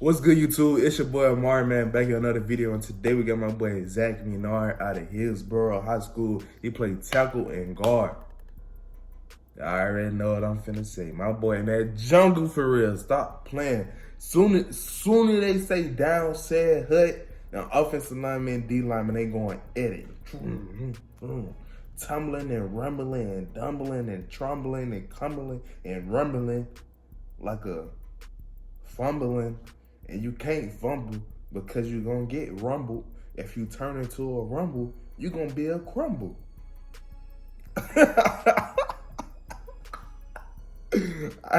What's good, YouTube? It's your boy Amari, man, back in another video, and today we got my boy Zack Menard out of Hillsborough High School. He played tackle and guard. I already know what I'm finna say. My boy in that jungle for real. Stop playing. Soon as they say down, said hut, and offensive lineman, D lineman, they going at it. Tumbling and rumbling and dumbling and trumbling and cumbling and rumbling like a fumbling. And you can't fumble because you're going to get rumbled. If you turn into a rumble, you're going to be a crumble. I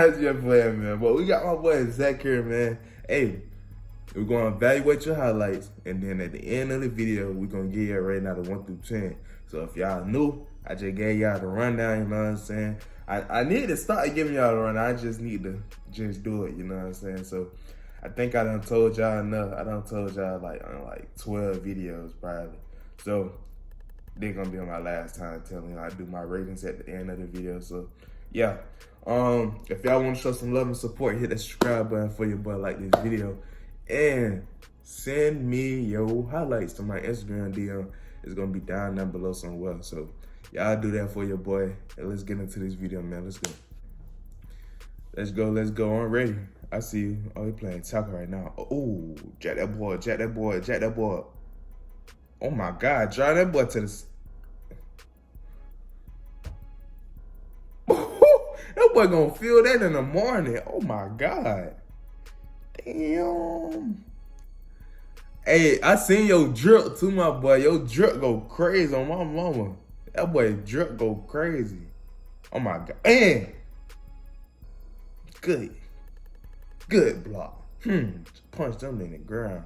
was just playing, man. But we got my boy Zack here, man. Hey, we're going to evaluate your highlights. And then at the end of the video, we're going to give you a rating out of 1 through 10. So if y'all new, I just gave y'all the rundown, you know what I'm saying? I need to start giving y'all the rundown. I just need to just do it, you know what I'm saying? So I think I done told y'all enough. I done told y'all like 12 videos probably. So they're gonna be on my last time telling you I do my ratings at the end of the video. So yeah. If y'all want to show some love and support, hit that subscribe button for your boy, like this video. And send me your highlights to my Instagram DM. It's gonna be down below somewhere. So y'all do that for your boy. And let's get into this video, man. Let's go. Let's go. I'm ready. I see you. Oh, he playing tackle right now. Oh, jack that boy. Oh my God, drive that boy to the... That boy gonna feel that in the morning. Oh my God. Damn. Hey, I seen your drip too, my boy. Your drip go crazy on my mama. That boy drip go crazy. Oh my God. And good block. Just punch them in the ground.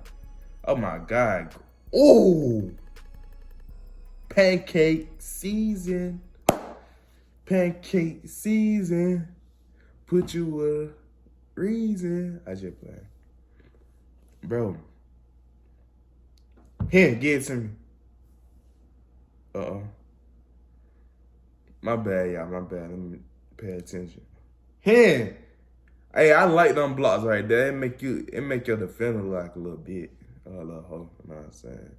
Oh my God. Oh, pancake season. Pancake season. Put you with a reason. I just play. Bro. Here, give it to me. Uh-oh. My bad, y'all. My bad. Let me pay attention. Here. Hey, I like them blocks right there. It make your defender like a little bit, a little hoe. You know what I'm saying?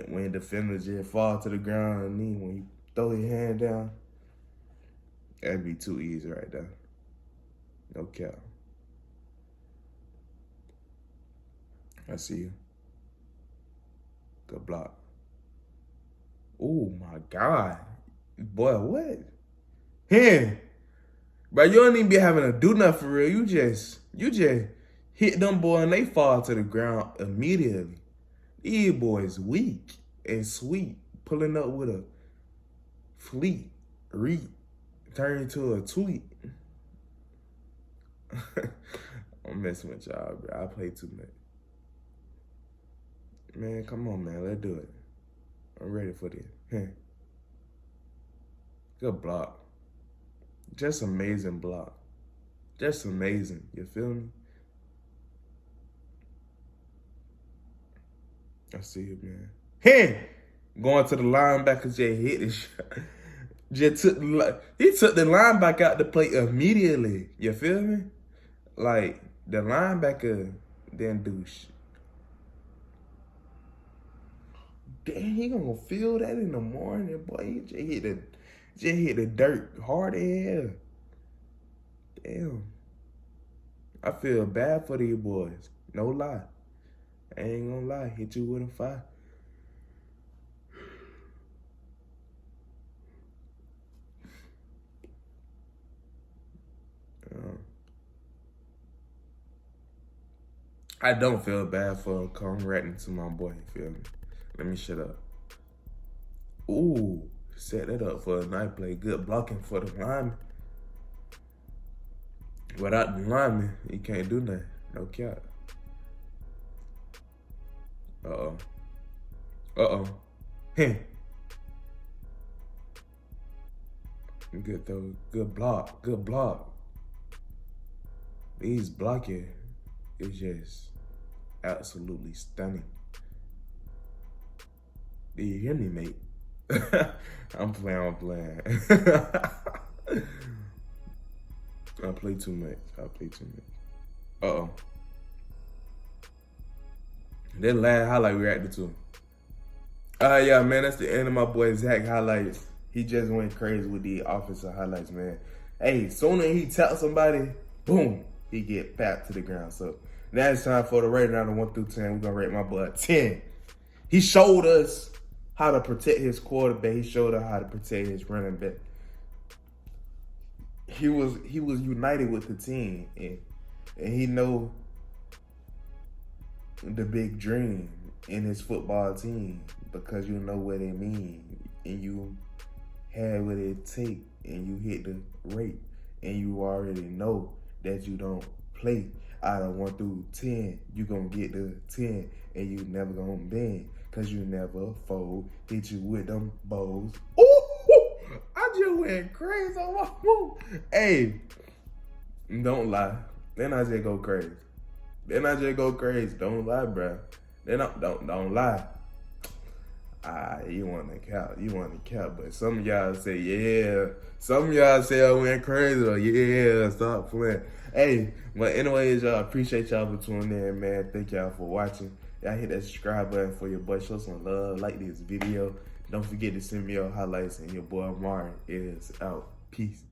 When the defender just fall to the ground and then when you throw your hand down, that'd be too easy right there. No cap. I see you. Good block. Oh my God, boy, what? Here. Bro, you don't even be having to do nothing for real. You just hit them boy and they fall to the ground immediately. These boys weak and sweet, pulling up with a fleet, turn into a tweet. I'm messing with y'all, bro. I play too much. Man, come on, man. Let's do it. I'm ready for this. Good block. Just amazing block. Just amazing. You feel me? I see you, man. Going to the linebacker, just hit his shot. He took the linebacker out the play immediately. You feel me? Like, the linebacker didn't do shit. Damn, he gonna feel that in the morning, boy. He just hit the dirt hard as hell. Damn. I feel bad for these boys. No lie. I ain't gonna lie. Hit you with a 5. I don't feel bad for congratulating to my boy. You feel me? Let me shut up. Ooh. Set that up for a nice play. Good blocking for the lineman. Without the lineman, he can't do nothing. No cap. Uh-oh. Good though. Good block. These blocking is just absolutely stunning. Do you hear me, mate? I'm playing. I play too much. Uh-oh. That last highlight we reacted to. Yeah, man, that's the end of my boy Zack highlights. He just went crazy with the offensive highlights, man. Hey, sooner he tap somebody, boom, he get back to the ground. So now it's time for the rating out of 1 through 10. We're gonna rate my boy a 10. He showed us how to protect his quarterback. He showed us how to protect his running back. He was united with the team, and he know the big dream in his football team, because you know what it mean, and you had what it take, and you hit the rate, and you already know that you don't play out of 1 through 10. You gonna get the 10, and you never gonna bend, cause you never fold. Hit you with them bows. Ooh, I just went crazy on my move. Hey, don't lie. Then I just go crazy. Don't lie, bro. Then don't lie. You want to cap, but some of y'all say, yeah. Some of y'all say I went crazy, or yeah, stop playing. Hey, but anyways, y'all, appreciate y'all for tuning in, man. Thank y'all for watching. Y'all hit that subscribe button for your boy. Show some love, like this video. Don't forget to send me your highlights, and your boy Menard is out. Peace.